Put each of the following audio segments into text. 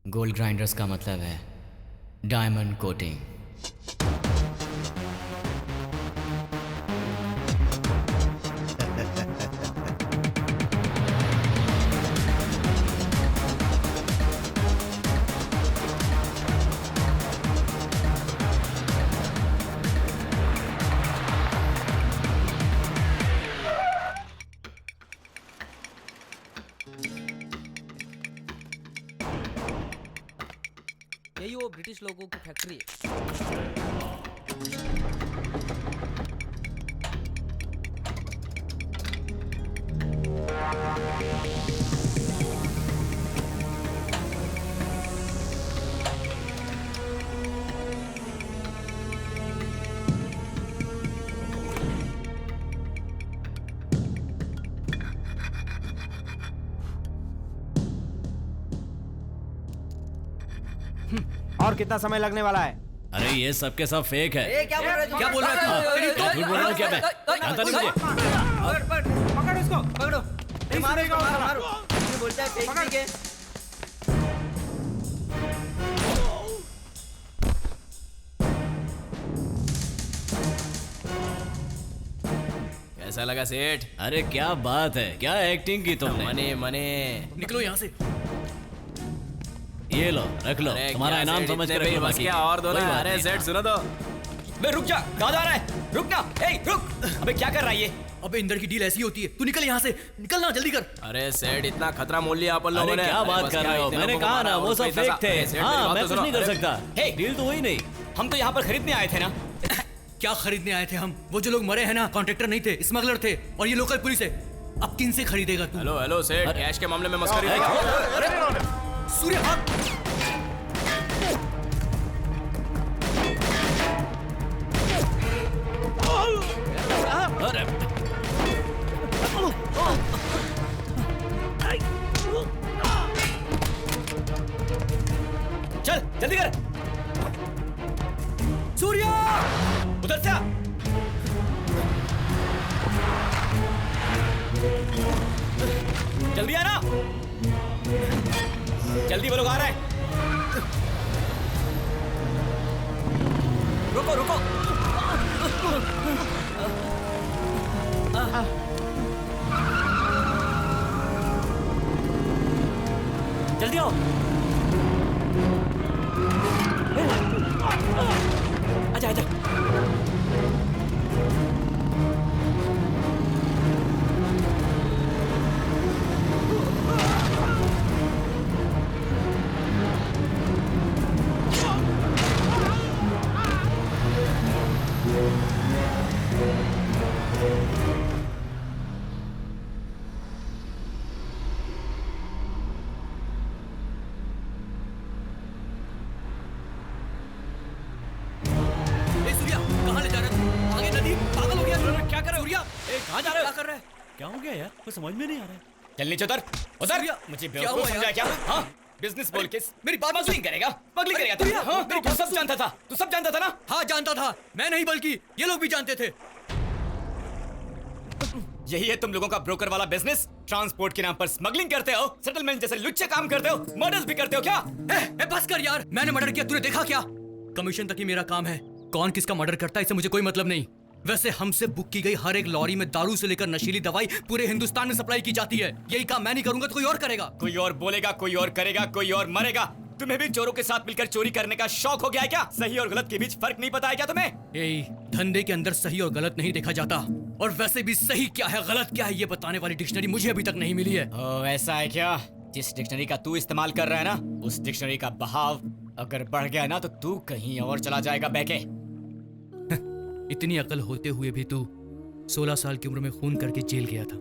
Gold grinders का मतलब है डायमंड कोटिंग। यही वो ब्रिटिश लोगों की फैक्ट्री है। और कितना समय लगने वाला है? अरे ये सब के सब फेक है। क्या बोल रहा है? क्या बोल रहा है तू? झूठ बोल रहा है क्या मैं? जानता नहीं मुझे। पकड़ इसको, पकड़ो। मारो इसको, मारो। ये बोलता है फेक नहीं है। कैसा लगा सेठ? अरे क्या बात है, क्या एक्टिंग की तुमने। मने मने निकलो यहाँ से। ये लो रख लो, अरे तुम्हारा क्या इनाम सेठ, समझ इतने कर पे रखो बस बाकी। क्या और दो कोई ना। बात अरे नहीं। सेठ सुनो तो। बे रुक जा, कहाँ जा रहा है? रुक ना, ए रुक। अबे क्या कर रहा है ये? अबे इंदर की डील ऐसी होती है, तू निकल यहाँ से, निकल ना जल्दी कर। अरे सेठ इतना खतरा मोल लिया अपन लोगों अरे ने। क्या बात कर रहे हो? मैंने कहा ना वो सब फेक थे। हाँ मैं कुछ नहीं कर सकता। हे! डील तो हुई नहीं। हम तो यहाँ पर खरीदने आए थे ना। क्या खरीदने आए थे हम? वो जो लोग मरे हैं ना, कॉन्ट्रैक्टर नहीं थे, स्मगलर थे, और ये लोकल पुलिस है। अब किन से खरीदेगा तू? हेलो हेलो सेठ, कैश के मामले में मस्करी नहीं। अरे सूर्य भाग। अरे चल जल्दी कर। सूर्य उधर से आ। जल्दी आना, जल्दी वो लोग आ रहे हैं। रुको रुको। जल्दी आओ। आजा आजा। सूर्या कहाँ ले जा रहा है? आगे नदी, पागल हो गया। क्या कर रहे हो? सूर्या कहाँ जा रहे हो? क्या कर रहे हैं? क्या हो गया यार, कुछ समझ में नहीं आ रहा है। चल नीचे उतर उतर। मुझे बेवकूफ समझा क्या? हाँ बिजनेस बोल के मेरी बात स्मगलिंग करेगा, स्मगलिंग करेगा तू? हाँ तू सब जानता था, तू सब जानता था ना? हाँ जानता था, मैं नहीं बल्कि ये लोग भी जानते थे। यही है तुम लोगों का ब्रोकर वाला बिजनेस? ट्रांसपोर्ट के नाम पर स्मगलिंग करते हो, सेटलमेंट जैसे लुच्चे काम करते हो, मर्डर्स भी करते हो क्या? बस कर यार, मैंने मर्डर किया, तूने देखा क्या? कमीशन तक ही मेरा काम है, कौन किसका मर्डर करता है इससे मुझे कोई मतलब नहीं। वैसे हमसे बुक की गई हर एक लॉरी में दारू से लेकर नशीली दवाई पूरे हिंदुस्तान में सप्लाई की जाती है। यही काम मैं नहीं करूंगा तो कोई और करेगा। कोई और बोलेगा, कोई और करेगा, कोई और मरेगा। तुम्हें भी चोरों के साथ मिलकर चोरी करने का शौक हो गया है क्या? सही और गलत के बीच फर्क नहीं पता है क्या तुम्हें? यही धंधे के अंदर सही और गलत नहीं देखा जाता, और वैसे भी सही क्या है गलत क्या है ये बताने वाली डिक्शनरी मुझे अभी तक नहीं मिली है। ऐसा है क्या? जिस डिक्शनरी का तू इस्तेमाल कर रहा है ना, उस डिक्शनरी का बहाव अगर बढ़ गया ना तो तू कहीं और चला जाएगा बहके। इतनी अकल होते हुए भी तू 16 साल की उम्र में खून करके जेल गया था।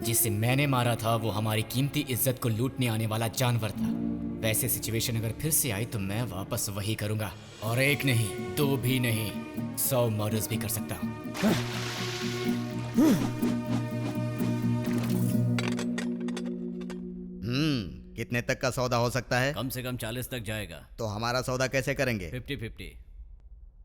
जिसे मैंने मारा था वो हमारी कीमती इज्जत को लूटने आने वाला जानवर था। वैसे सिचुएशन अगर फिर से आई तो मैं वापस वही करूंगा, और एक नहीं, दो भी नहीं, 100 मर्डर्स भी कर सकता हूं। कितने तक का सौदा हो सकता है? कम से कम 40 तक जाएगा। तो हमारा सौदा कैसे करेंगे? 50-50।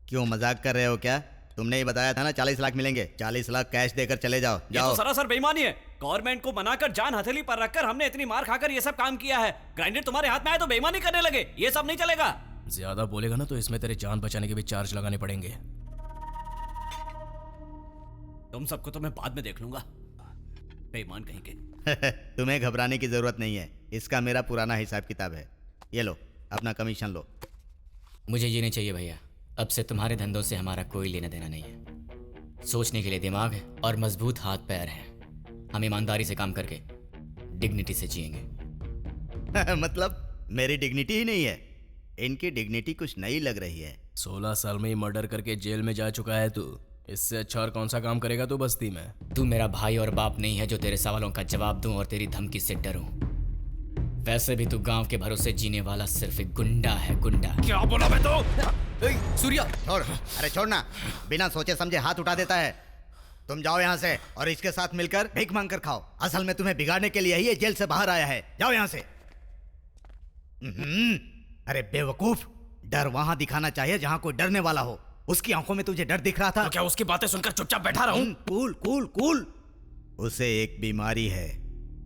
क्यों मजाक कर रहे हो क्या? तुमने ही बताया था ना 40 लाख मिलेंगे। 40 लाख कैश देकर चले जाओ। ये जाओ। तो सरासर बेईमानी है। गवर्नमेंट को बनाकर जान हथेली पर रखकर हमने इतनी मार खाकर ये सब काम किया है। ग्राइंडर तुम्हारे हाथ में आए तो बेईमानी करने लगे। ये सब नहीं चलेगा। ज्यादा बोलेगा ना तो इसमें तेरे जान बचाने के भी चार्ज लगाने पड़ेंगे। तुम सबको तो मैं बाद में देख लूंगा। बेईमान कहीं के। तुम्हें घबराने की जरूरत नहीं है। इसका मेरा पुराना हिसाब किताब है। ये लो अपना कमीशन लो। मुझे ये नहीं चाहिए भैया। अब से तुम्हारे धंधों से हमारा कोई लेना देना नहीं है। सोचने के लिए दिमाग है और मजबूत हाथ पैर है। हम ईमानदारी से काम करके डिग्निटी से जिएंगे। मतलब मेरी डिग्निटी ही नहीं है। इनकी डिग्निटी कुछ नई लग रही है। 16 साल में ही मर्डर करके जेल में जा चुका है तू। इससे अच्छा और कौन सा काम करेगा तू बस्ती में? तू मेरा भाई और बाप नहीं है जो तेरे सवालों का जवाब दूं और तेरी धमकी से डरूं। वैसे भी तू गांव के भरोसे जीने वाला सिर्फ एक गुंडा है। गुंडा। क्या बोला मैं तो? सूर्या छोड़। अरे छोड़ना। बिना सोचे समझे हाथ उठा देता है। तुम जाओ यहाँ से और इसके साथ मिलकर भीख मांग कर खाओ। असल में तुम्हें बिगाड़ने के लिए ही ये जेल से बाहर आया है। जाओ यहाँ से। अरे बेवकूफ, डर वहां दिखाना चाहिए जहां कोई डरने वाला हो। उसकी आंखों में तुझे डर दिख रहा था? तो क्या उसकी बातें सुनकर चुपचाप बैठा रहूं? Cool cool cool. उसे एक बीमारी है,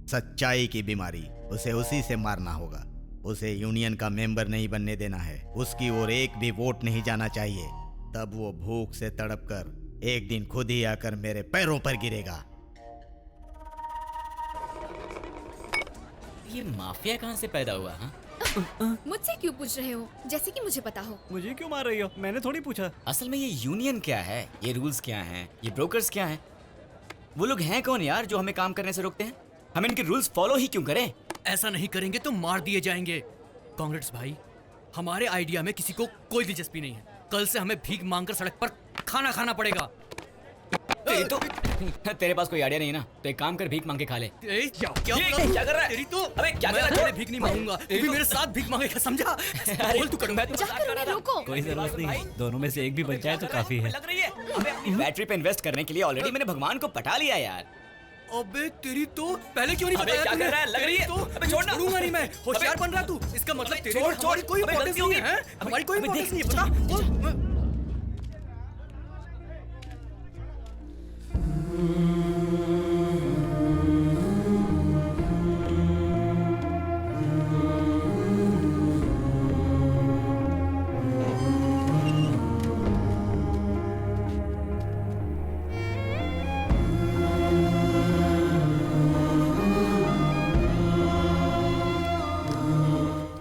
सच्चाई की बीमारी। उसे उसी से मारना होगा। उसे यूनियन का मेंबर नहीं बनने देना है। उसकी ओर एक भी वोट नहीं जाना चाहिए। तब वो भूख से तड़प कर एक दिन खुद ही आकर मेरे पैरों पर गिरेगा। ये माफिया कहाँ से पैदा हुआ? हाँ, मुझसे क्यों पूछ रहे हो? जैसे कि मुझे पता हो। मुझे क्यों मार रही हो? मैंने थोड़ी पूछा। असल में ये यूनियन क्या है, ये रूल्स क्या हैं, ये ब्रोकर्स क्या हैं? वो लोग हैं कौन यार जो हमें काम करने से रोकते हैं? हम इनके रूल्स फॉलो ही क्यों करें? ऐसा नहीं करेंगे तो मार दिए जाएंगे। कांग्रेस भाई, हमारे आइडिया में किसी को कोई दिलचस्पी नहीं है। कल से हमें भीख मांगकर सड़क पर खाना खाना पड़ेगा। तेरे पास कोई आइडिया नहीं है ना, तो एक काम कर, भीख मांग के खा ले। क्या कर रहा है? तेरी तो अबे क्या कर मैं रहा है? तेरे भीख नहीं मांगूंगा। तू भी मेरे साथ भीख मांगेगा, समझा? बोल तू करूंगा। जाकर उन्हें रोको। कोई जरूरत नहीं। दोनों में से एक भी बच जाए तो काफी है। लग रही है। अबे अपनी बैटरी पे इन्वेस्ट करने के लिए ऑलरेडी मैंने भगवान को पटा लिया यार। अबे तेरी तो पहले क्यों नहीं अबे बताया क्या तूने? कर रहा है? लग रही है। तो अबे छोड़ना। छोड़ूंगा नहीं मैं। होशियार बन रहा तू। इसका मतलब तेरे छोड़, में हमारी कोई अबे इंपॉर्टेंस गलती नहीं होगी। है। हमारी कोई अबे इंपॉर्टेंस देख, नहीं है, पता?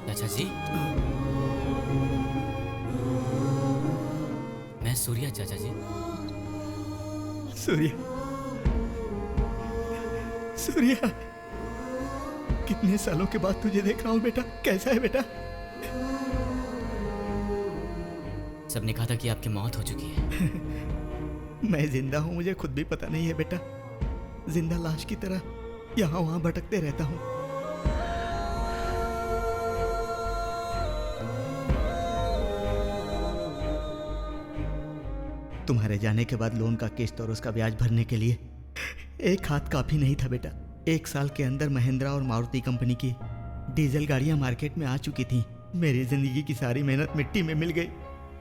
चाचा जी, मैं सूर्या चाचा जी। सूर्या, सूर्या, कितने सालों के बाद तुझे देख रहा हूँ बेटा। कैसा है बेटा? सबने कहा था कि आपकी मौत हो चुकी है। मैं जिंदा हूँ, मुझे खुद भी पता नहीं है बेटा। जिंदा लाश की तरह यहाँ वहाँ भटकते रहता हूँ। तुम्हारे जाने के बाद लोन का किस्त और उसका ब्याज भरने के लिए एक हाथ काफी नहीं था बेटा। 1 साल के अंदर महिंद्रा और मारुति कंपनी की डीजल गाड़ियां मार्केट में आ चुकी थीं। मेरी जिंदगी की सारी मेहनत मिट्टी में मिल गई।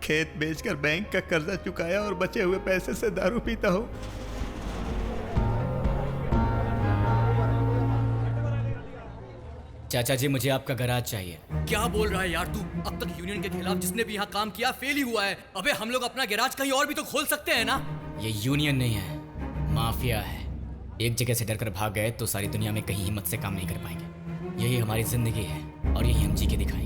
खेत बेचकर बैंक का कर्जा चुकाया और बचे हुए पैसे से दारू पीता हूँ। चाचा जी, मुझे आपका गराज चाहिए। क्या बोल रहा है यार तू? अब तक यूनियन के खिलाफ जिसने भी यहाँ काम किया फेल ही हुआ है। अबे हम लोग अपना गैराज कहीं और भी तो खोल सकते हैं ना? ये यूनियन नहीं है, माफिया है। एक जगह से डरकर भाग गए तो सारी दुनिया में कहीं हिम्मत से काम नहीं कर पाएंगे। यही हमारी जिंदगी है और यही हम जी के दिखाएंगे।